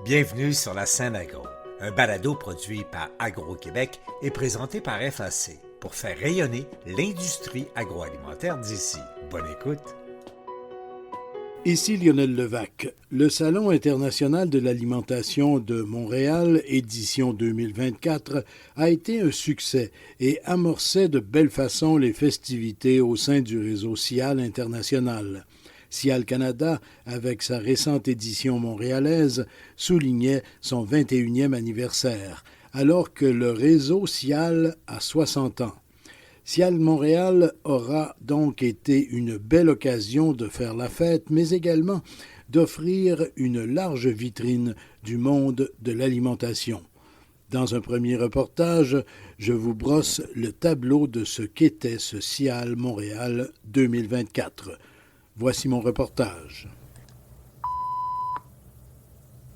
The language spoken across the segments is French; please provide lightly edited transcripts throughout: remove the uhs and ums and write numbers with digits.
Bienvenue sur la scène agro, un balado produit par Agro-Québec et présenté par FAC pour faire rayonner l'industrie agroalimentaire d'ici. Bonne écoute! Ici Lionel Levac. Le Salon international de l'alimentation de Montréal, édition 2024, a été un succès et amorçait de belle façon les festivités au sein du réseau SIAL international. SIAL Canada, avec sa récente édition montréalaise, soulignait son 21e anniversaire, alors que le réseau SIAL a 60 ans. SIAL Montréal aura donc été une belle occasion de faire la fête, mais également d'offrir une large vitrine du monde de l'alimentation. Dans un premier reportage, je vous brosse le tableau de ce qu'était ce SIAL Montréal 2024. Voici mon reportage.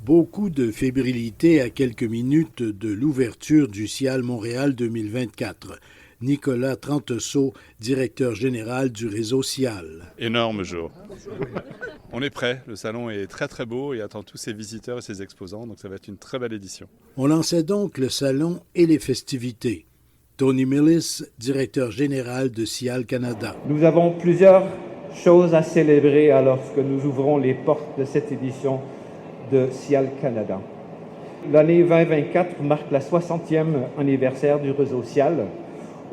Beaucoup de fébrilité à quelques minutes de l'ouverture du SIAL Montréal 2024. Nicolas Trenteseau, directeur général du réseau SIAL. Énorme jour. On est prêt, le salon est très très beau et attend tous ses visiteurs et ses exposants, donc ça va être une très belle édition. On lançait donc le salon et les festivités. Tony Millis, directeur général de SIAL Canada. Nous avons plusieurs choses à célébrer lorsque nous ouvrons les portes de cette édition de SIAL Canada. L'année 2024 marque la 60e anniversaire du réseau SIAL.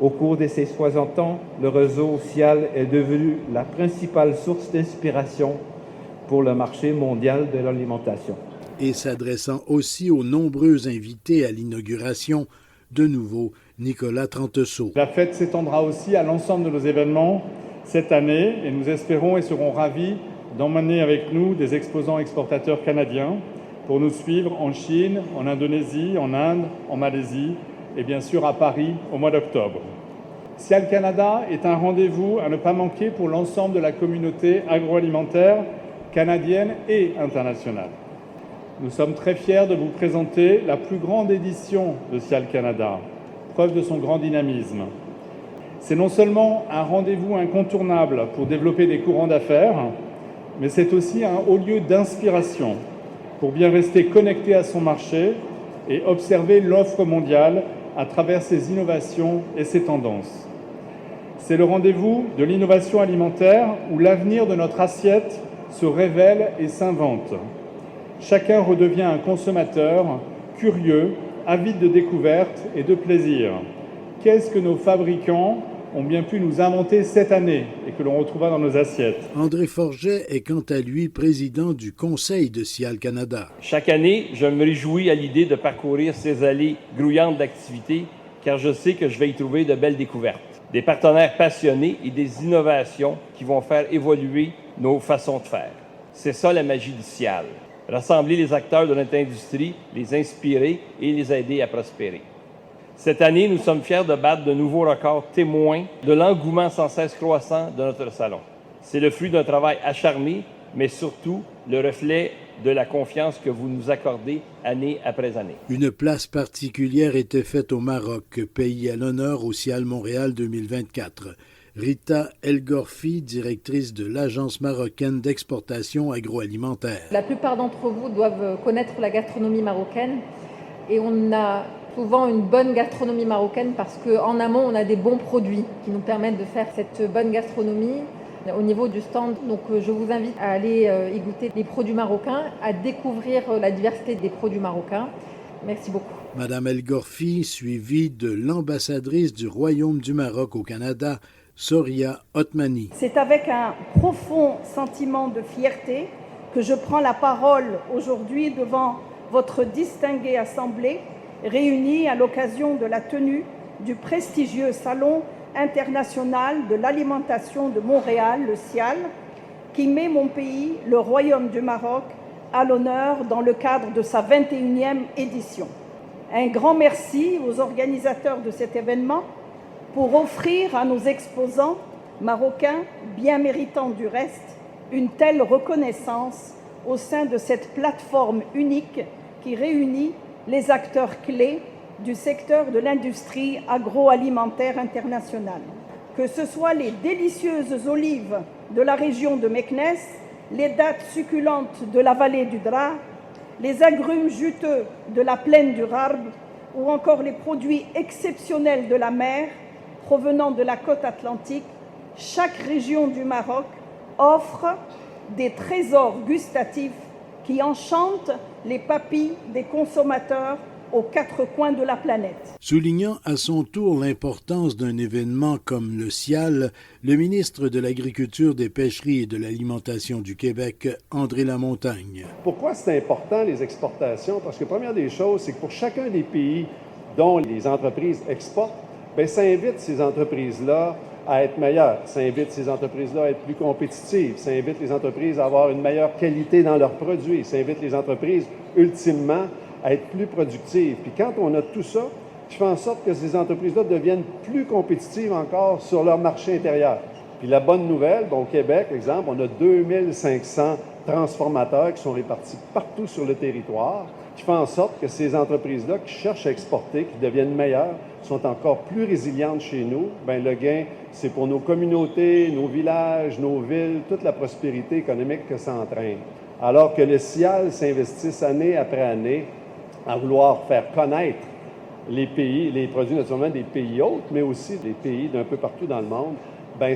Au cours de ces 60 ans, le réseau SIAL est devenu la principale source d'inspiration pour le marché mondial de l'alimentation. Et s'adressant aussi aux nombreux invités à l'inauguration, de nouveau, Nicolas Trenteseau. La fête s'étendra aussi à l'ensemble de nos événements cette année et nous espérons et serons ravis d'emmener avec nous des exposants exportateurs canadiens pour nous suivre en Chine, en Indonésie, en Inde, en Malaisie et bien sûr à Paris au mois d'octobre. SIAL Canada est un rendez-vous à ne pas manquer pour l'ensemble de la communauté agroalimentaire canadienne et internationale. Nous sommes très fiers de vous présenter la plus grande édition de SIAL Canada, preuve de son grand dynamisme. C'est non seulement un rendez-vous incontournable pour développer des courants d'affaires, mais c'est aussi un haut lieu d'inspiration pour bien rester connecté à son marché et observer l'offre mondiale à travers ses innovations et ses tendances. C'est le rendez-vous de l'innovation alimentaire où l'avenir de notre assiette se révèle et s'invente. Chacun redevient un consommateur curieux, avide de découvertes et de plaisir. Qu'est-ce que nos fabricants ont bien pu nous inventer cette année et que l'on retrouvera dans nos assiettes. André Forget est quant à lui président du conseil de SIAL Canada. Chaque année, je me réjouis à l'idée de parcourir ces allées grouillantes d'activités car je sais que je vais y trouver de belles découvertes, des partenaires passionnés et des innovations qui vont faire évoluer nos façons de faire. C'est ça la magie du SIAL. Rassembler les acteurs de notre industrie, les inspirer et les aider à prospérer. Cette année, nous sommes fiers de battre de nouveaux records témoins de l'engouement sans cesse croissant de notre salon. C'est le fruit d'un travail acharné, mais surtout le reflet de la confiance que vous nous accordez année après année. Une place particulière était faite au Maroc, pays à l'honneur au SIAL Montréal 2024. Rita El-Gorfi, directrice de l'Agence marocaine d'exportation agroalimentaire. La plupart d'entre vous doivent connaître la gastronomie marocaine et on a souvent une bonne gastronomie marocaine parce qu'en amont, on a des bons produits qui nous permettent de faire cette bonne gastronomie au niveau du stand. Donc je vous invite à aller y goûter les produits marocains, à découvrir la diversité des produits marocains. Merci beaucoup. Madame El-Gorfi, suivie de l'ambassadrice du Royaume du Maroc au Canada, Soria Othmani. C'est avec un profond sentiment de fierté que je prends la parole aujourd'hui devant votre distinguée assemblée, réunis à l'occasion de la tenue du prestigieux Salon international de l'alimentation de Montréal, le SIAL, qui met mon pays, le Royaume du Maroc, à l'honneur dans le cadre de sa 21e édition. Un grand merci aux organisateurs de cet événement pour offrir à nos exposants marocains, bien méritants du reste, une telle reconnaissance au sein de cette plateforme unique qui réunit les acteurs clés du secteur de l'industrie agroalimentaire internationale. Que ce soit les délicieuses olives de la région de Meknès, les dattes succulentes de la vallée du Dra, les agrumes juteux de la plaine du Rharb ou encore les produits exceptionnels de la mer provenant de la côte atlantique, chaque région du Maroc offre des trésors gustatifs qui enchantent les papilles des consommateurs aux quatre coins de la planète. Soulignant à son tour l'importance d'un événement comme le SIAL, le ministre de l'Agriculture, des Pêcheries et de l'Alimentation du Québec, André Lamontagne. Pourquoi c'est important les exportations? Parce que première des choses, c'est que pour chacun des pays dont les entreprises exportent, ça invite ces entreprises-là à être meilleures. Ça invite ces entreprises-là à être plus compétitives. Ça invite les entreprises à avoir une meilleure qualité dans leurs produits. Ça invite les entreprises, ultimement, à être plus productives. Puis quand on a tout ça, je fais en sorte que ces entreprises-là deviennent plus compétitives encore sur leur marché intérieur. Puis la bonne nouvelle, au Québec, exemple, on a 2500 transformateurs qui sont répartis partout sur le territoire, qui font en sorte que ces entreprises-là qui cherchent à exporter, qui deviennent meilleures, sont encore plus résilientes chez nous. Le gain, c'est pour nos communautés, nos villages, nos villes, toute la prospérité économique que ça entraîne. Alors que le SIAL s'investisse année après année à vouloir faire connaître les pays, les produits naturellement des pays autres, mais aussi des pays d'un peu partout dans le monde,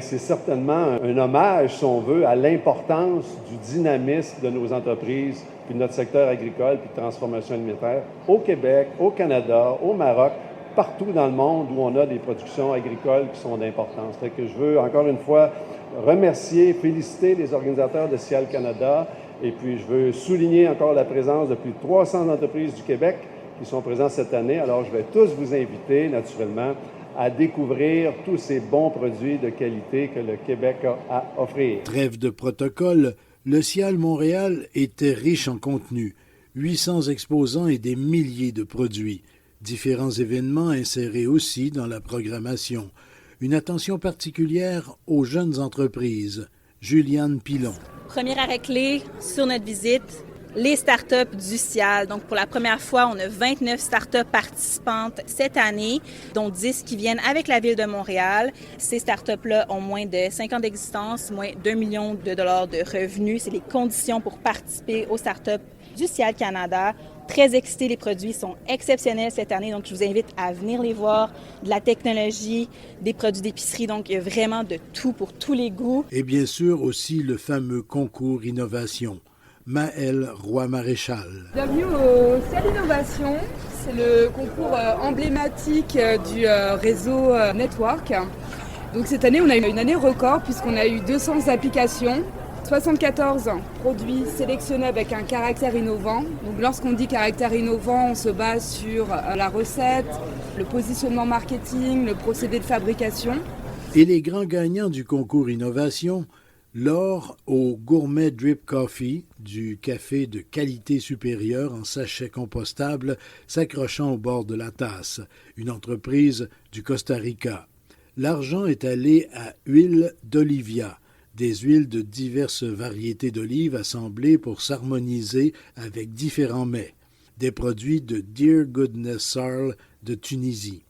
c'est certainement un hommage, si on veut, à l'importance du dynamisme de nos entreprises, puis de notre secteur agricole, puis de transformation alimentaire au Québec, au Canada, au Maroc, partout dans le monde où on a des productions agricoles qui sont d'importance. Fait que je veux encore une fois remercier, féliciter les organisateurs de SIAL Canada, et puis je veux souligner encore la présence de plus de 300 entreprises du Québec qui sont présentes cette année. Alors je vais tous vous inviter, naturellement, à découvrir tous ces bons produits de qualité que le Québec a à offrir. Trêve de protocole, le SIAL Montréal était riche en contenu. 800 exposants et des milliers de produits. Différents événements insérés aussi dans la programmation. Une attention particulière aux jeunes entreprises. Juliane Pilon. Premier arrêt-clé sur notre visite, les startups du SIAL. Donc, pour la première fois, on a 29 startups participantes cette année, dont 10 qui viennent avec la Ville de Montréal. Ces startups-là ont moins de 5 ans d'existence, moins d'1 million de dollars de revenus. C'est les conditions pour participer aux startups du SIAL Canada. Très excités, les produits sont exceptionnels cette année, donc je vous invite à venir les voir. De la technologie, des produits d'épicerie, donc il y a vraiment de tout pour tous les goûts. Et bien sûr aussi le fameux concours Innovation. Maëlle Roy-Maréchal. Bienvenue au SIAL Innovation. C'est le concours emblématique du réseau Network. Donc cette année, on a eu une année record puisqu'on a eu 200 applications, 74 produits sélectionnés avec un caractère innovant. Donc lorsqu'on dit caractère innovant, on se base sur la recette, le positionnement marketing, le procédé de fabrication. Et les grands gagnants du concours Innovation, l'or au Gourmet Drip Coffee, du café de qualité supérieure en sachet compostable s'accrochant au bord de la tasse, une entreprise du Costa Rica. L'argent est allé à Huile d'Olivia, des huiles de diverses variétés d'olives assemblées pour s'harmoniser avec différents mets, des produits de Dear Goodness Sarl de Tunisie.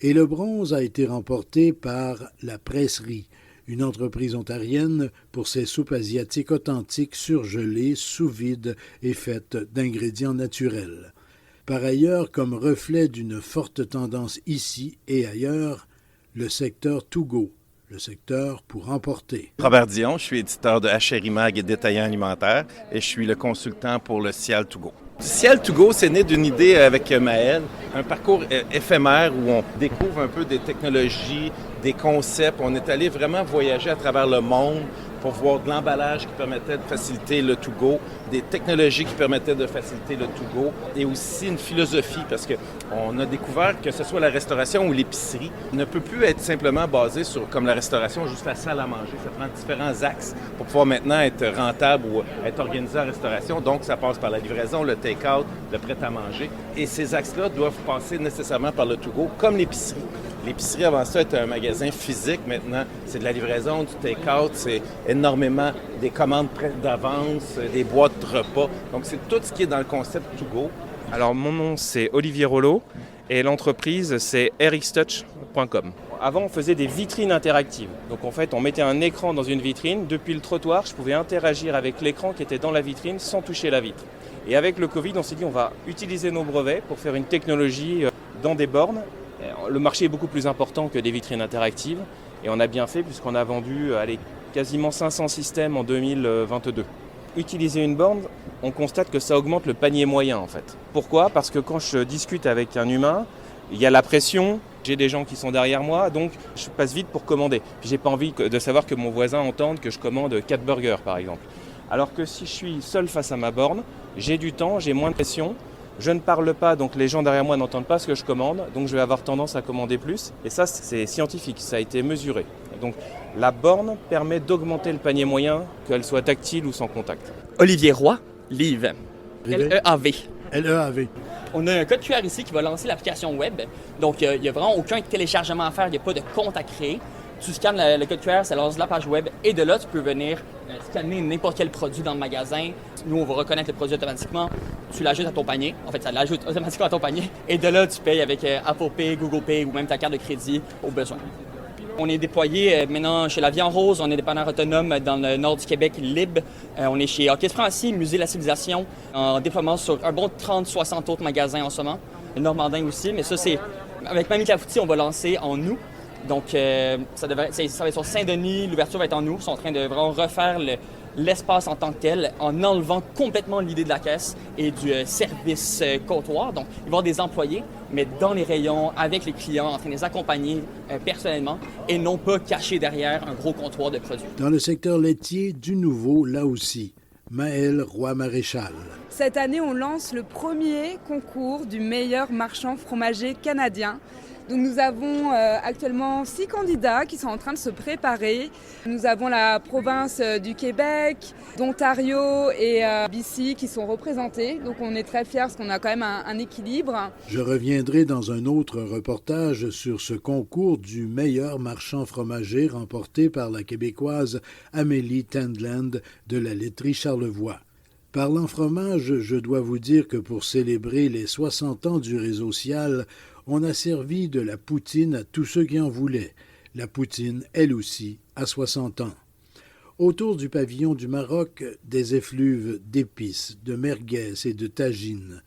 Et le bronze a été remporté par La Presserie, une entreprise ontarienne pour ses soupes asiatiques authentiques surgelées, sous vide et faites d'ingrédients naturels. Par ailleurs, comme reflet d'une forte tendance ici et ailleurs, le secteur To Go, le secteur pour emporter. Robert Dion, je suis éditeur de Hacherimag et détaillant alimentaire et je suis le consultant pour le SIAL To Go. SIAL To Go, c'est né d'une idée avec Maëlle, un parcours éphémère où on découvre un peu des technologies, des concepts. On est allé vraiment voyager à travers le monde pour voir de l'emballage qui permettait de faciliter le to-go, des technologies qui permettaient de faciliter le to-go et aussi une philosophie parce qu'on a découvert que ce soit la restauration ou l'épicerie ne peut plus être simplement basé sur, comme la restauration, juste la salle à manger. Ça prend différents axes pour pouvoir maintenant être rentable ou être organisé en restauration. Donc, ça passe par la livraison, le take-out, le prêt-à-manger. Et ces axes-là doivent passer nécessairement par le to-go, comme l'épicerie. L'épicerie, avant ça, était un magasin physique. Maintenant, c'est de la livraison, du take-out, c'est énormément des commandes d'avance, des boîtes de repas. Donc, c'est tout ce qui est dans le concept To Go. Alors, mon nom, c'est Olivier Rollo et l'entreprise, c'est rxtouch.com. Avant, on faisait des vitrines interactives. Donc en fait, on mettait un écran dans une vitrine. Depuis le trottoir, je pouvais interagir avec l'écran qui était dans la vitrine sans toucher la vitre. Et avec le Covid, on s'est dit on va utiliser nos brevets pour faire une technologie dans des bornes. Le marché est beaucoup plus important que des vitrines interactives. Et on a bien fait puisqu'on a vendu quasiment 500 systèmes en 2022. Utiliser une borne, on constate que ça augmente le panier moyen en fait. Pourquoi ? Parce que quand je discute avec un humain, il y a la pression, j'ai des gens qui sont derrière moi, donc je passe vite pour commander. Puis j'ai pas envie de savoir que mon voisin entende que je commande 4 burgers par exemple. Alors que si je suis seul face à ma borne, j'ai du temps, j'ai moins de pression, je ne parle pas, donc les gens derrière moi n'entendent pas ce que je commande, donc je vais avoir tendance à commander plus. Et ça, c'est scientifique, ça a été mesuré. Donc la borne permet d'augmenter le panier moyen, qu'elle soit tactile ou sans contact. Olivier Roy, Live. L-E-A-V. L-E-A-V. On a un code QR ici qui va lancer l'application web. Donc, il n'y a vraiment aucun téléchargement à faire, il n'y a pas de compte à créer. Tu scannes le code QR, ça lance la page web et de là, tu peux venir scanner n'importe quel produit dans le magasin. Nous, on va reconnaître le produit automatiquement. Tu l'ajoutes à ton panier. En fait, ça l'ajoute automatiquement à ton panier. Et de là, tu payes avec Apple Pay, Google Pay ou même ta carte de crédit au besoin. On est déployé maintenant chez La Vie en Rose, on est dépanneur autonome dans le nord du Québec, Lib. On est chez Orchestre Pharmacie, Musée de la Civilisation, en déploiement sur un bon 30-60 autres magasins en ce moment. Le Normandin aussi, mais ça, c'est avec Mamie Clafoutis, on va lancer en août. Donc, ça va être sur Saint-Denis, l'ouverture va être en août. Ils sont en train de vraiment refaire l'espace en tant que tel en enlevant complètement l'idée de la caisse et du service comptoir. Donc, il va y avoir des employés, mais dans les rayons, avec les clients, en train de les accompagner personnellement et non pas cachés derrière un gros comptoir de produits. Dans le secteur laitier, du nouveau, là aussi. Maëlle Roy-Maréchal. Cette année, on lance le premier concours du meilleur marchand fromager canadien. Donc nous avons actuellement 6 candidats qui sont en train de se préparer. Nous avons la province du Québec, d'Ontario et BC qui sont représentés. Donc on est très fiers parce qu'on a quand même un équilibre. Je reviendrai dans un autre reportage sur ce concours du meilleur marchand fromager remporté par la Québécoise Amélie Tendland de la laiterie Charlevoix. Parlant fromage, je dois vous dire que pour célébrer les 60 ans du réseau Cial, on a servi de la poutine à tous ceux qui en voulaient. La poutine, elle aussi, à 60 ans. Autour du pavillon du Maroc, des effluves d'épices, de merguez et de tagines.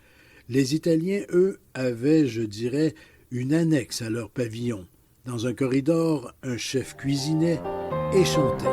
Les Italiens, eux, avaient, je dirais, une annexe à leur pavillon. Dans un corridor, un chef cuisinait et chantait.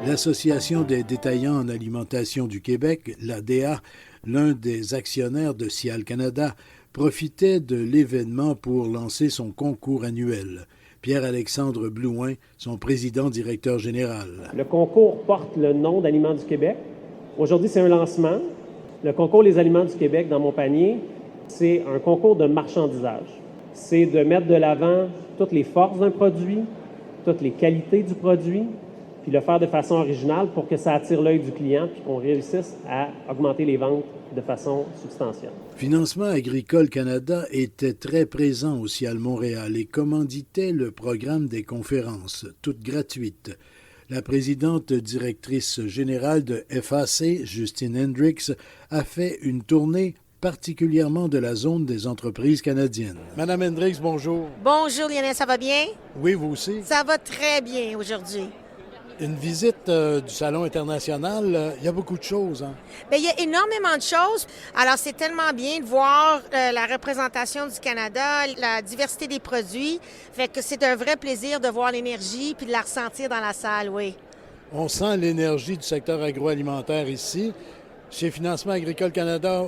L'Association des détaillants en alimentation du Québec, l'ADA, l'un des actionnaires de Cial Canada, profitait de l'événement pour lancer son concours annuel. Pierre-Alexandre Blouin, son président-directeur général. Le concours porte le nom d'Aliments du Québec. Aujourd'hui, c'est un lancement. Le concours Les Aliments du Québec dans mon panier, c'est un concours de marchandisage. C'est de mettre de l'avant toutes les forces d'un produit, toutes les qualités du produit, puis le faire de façon originale pour que ça attire l'œil du client puis qu'on réussisse à augmenter les ventes de façon substantielle. Financement Agricole Canada était très présent au Cial Montréal et commanditait le programme des conférences, toutes gratuites. La présidente directrice générale de FAC, Justine Hendricks, a fait une tournée particulièrement de la zone des entreprises canadiennes. Madame Hendricks, bonjour. Bonjour Lionel, ça va bien? Oui, vous aussi? Ça va très bien aujourd'hui. Une visite du Salon international, il y a beaucoup de choses. Hein? Bien, il y a énormément de choses. Alors, c'est tellement bien de voir la représentation du Canada, la diversité des produits. Fait que c'est un vrai plaisir de voir l'énergie puis de la ressentir dans la salle, oui. On sent l'énergie du secteur agroalimentaire ici. Chez Financement Agricole Canada,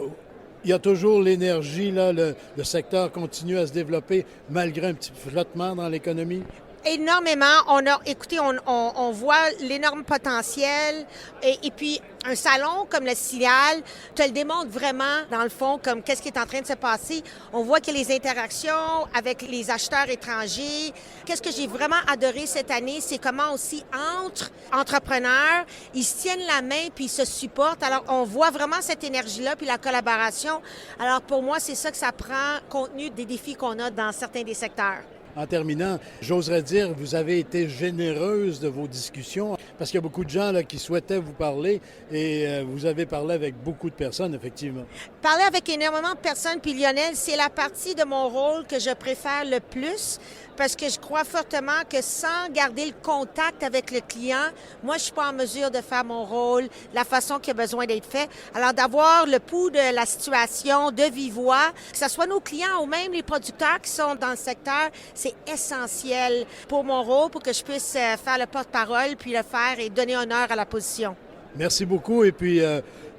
il y a toujours l'énergie, là, le secteur continue à se développer malgré un petit flottement dans l'économie. Énormément. On voit l'énorme potentiel. Et puis, un salon comme le CIAL te le démontre vraiment, dans le fond, comme qu'est-ce qui est en train de se passer. On voit que les interactions avec les acheteurs étrangers. Qu'est-ce que j'ai vraiment adoré cette année, c'est comment aussi entre entrepreneurs, ils se tiennent la main puis ils se supportent. Alors, on voit vraiment cette énergie-là puis la collaboration. Alors, pour moi, c'est ça que ça prend, compte tenu des défis qu'on a dans certains des secteurs. En terminant, j'oserais dire, vous avez été généreuse de vos discussions parce qu'il y a beaucoup de gens là, qui souhaitaient vous parler et vous avez parlé avec beaucoup de personnes, effectivement. Parler avec énormément de personnes, puis Lionel, c'est la partie de mon rôle que je préfère le plus parce que je crois fortement que sans garder le contact avec le client, moi, je suis pas en mesure de faire mon rôle, la façon qui a besoin d'être fait. Alors, d'avoir le pouls de la situation de vive voix, que ce soit nos clients ou même les producteurs qui sont dans le secteur, c'est essentiel pour mon rôle, pour que je puisse faire le porte-parole, puis le faire et donner honneur à la position. Merci beaucoup et puis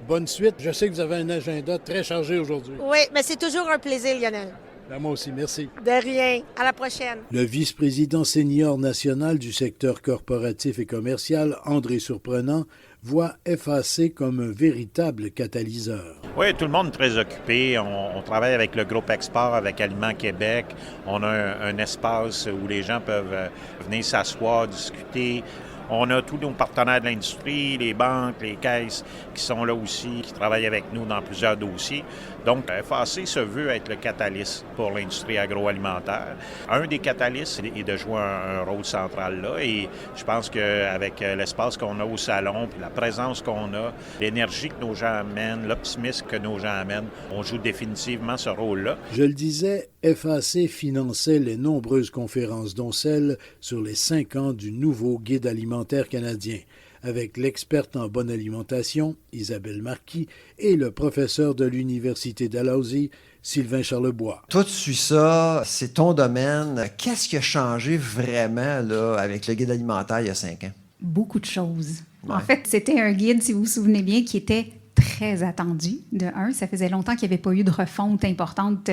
bonne suite. Je sais que vous avez un agenda très chargé aujourd'hui. Oui, mais c'est toujours un plaisir, Lionel. Ben, moi aussi, merci. De rien. À la prochaine. Le vice-président senior national du secteur corporatif et commercial, André Surprenant, voit FAC comme un véritable catalyseur. Oui, tout le monde est très occupé. On travaille avec le groupe Export, avec Aliments Québec. On a un espace où les gens peuvent venir s'asseoir, discuter. On a tous nos partenaires de l'industrie, les banques, les caisses qui sont là aussi, qui travaillent avec nous dans plusieurs dossiers. Donc, FAC se veut être le catalyste pour l'industrie agroalimentaire. Un des catalystes est de jouer un rôle central là et je pense qu'avec l'espace qu'on a au salon, puis la présence qu'on a, l'énergie que nos gens amènent, l'optimisme que nos gens amènent, on joue définitivement ce rôle-là. Je le disais, FAC finançait les nombreuses conférences, dont celle sur les 5 ans du nouveau guide alimentaire canadien, avec l'experte en bonne alimentation, Isabelle Marquis, et le professeur de l'Université Dalhousie, Sylvain Charlebois. Toi, tu suis ça, c'est ton domaine. Qu'est-ce qui a changé vraiment là, avec le guide alimentaire il y a 5 ans? Beaucoup de choses. Ouais. En fait, c'était un guide, si vous vous souvenez bien, qui était très attendu. De un, ça faisait longtemps qu'il n'y avait pas eu de refonte importante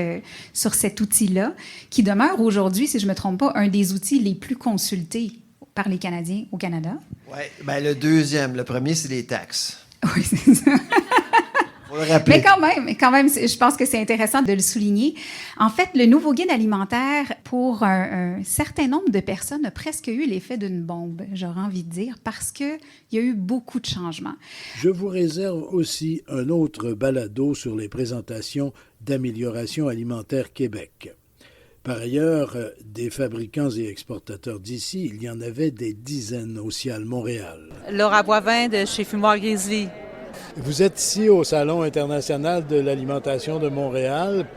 sur cet outil-là, qui demeure aujourd'hui, si je ne me trompe pas, un des outils les plus consultés par les Canadiens au Canada. Oui, bien le deuxième. Le premier, c'est les taxes. Oui, c'est ça. Faut le rappeler. Mais quand même, je pense que c'est intéressant de le souligner. En fait, le nouveau guide alimentaire, pour un certain nombre de personnes, a presque eu l'effet d'une bombe, j'aurais envie de dire, parce qu'il y a eu beaucoup de changements. Je vous réserve aussi un autre balado sur les présentations d'Amélioration alimentaire Québec. Par ailleurs, des fabricants et exportateurs d'ici, il y en avait des dizaines au CIAL Montréal. Laura Boivin de chez Fumoir Grizzly. Vous êtes ici au Salon international de l'alimentation de Montréal.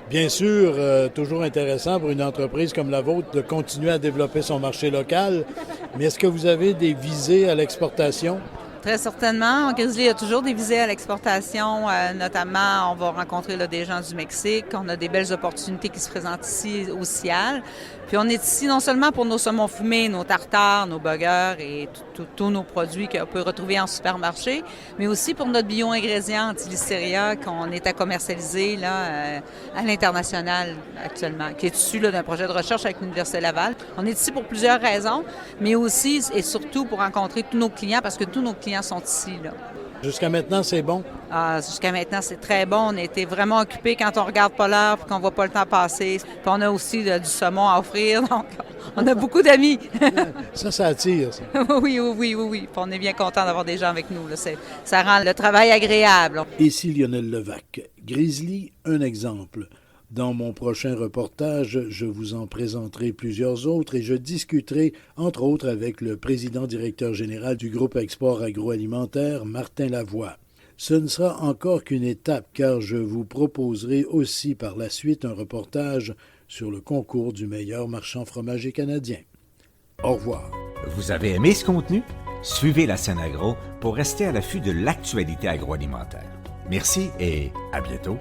Bien sûr, toujours intéressant pour une entreprise comme la vôtre de continuer à développer son marché local, mais est-ce que vous avez des visées à l'exportation? Très certainement. Grizzly a toujours des visées à l'exportation. Notamment, on va rencontrer là, des gens du Mexique. On a des belles opportunités qui se présentent ici au CIAL. Puis on est ici non seulement pour nos saumons fumés, nos tartares, nos burgers et tous nos produits qu'on peut retrouver en supermarché, mais aussi pour notre bio-ingrédient Anti-Listeria qu'on est à commercialiser là, à l'international actuellement, qui est issu là, d'un projet de recherche avec l'Université Laval. On est ici pour plusieurs raisons, mais aussi et surtout pour rencontrer tous nos clients parce que tous nos clients sont ici, là. Jusqu'à maintenant, c'est bon? Jusqu'à maintenant, c'est très bon. On a été vraiment occupés quand on regarde pas l'heure et qu'on voit pas le temps passer. Puis on a aussi du saumon à offrir, donc on a beaucoup d'amis. Ça attire, ça. Oui. Puis on est bien content d'avoir des gens avec nous. Là. Ça rend le travail agréable. Ici Lionel Levac. Grizzly, un exemple. Dans mon prochain reportage, je vous en présenterai plusieurs autres et je discuterai, entre autres, avec le président-directeur général du groupe Export agroalimentaire, Martin Lavoie. Ce ne sera encore qu'une étape, car je vous proposerai aussi par la suite un reportage sur le concours du meilleur marchand fromager canadien. Au revoir. Vous avez aimé ce contenu? Suivez la scène agro pour rester à l'affût de l'actualité agroalimentaire. Merci et à bientôt.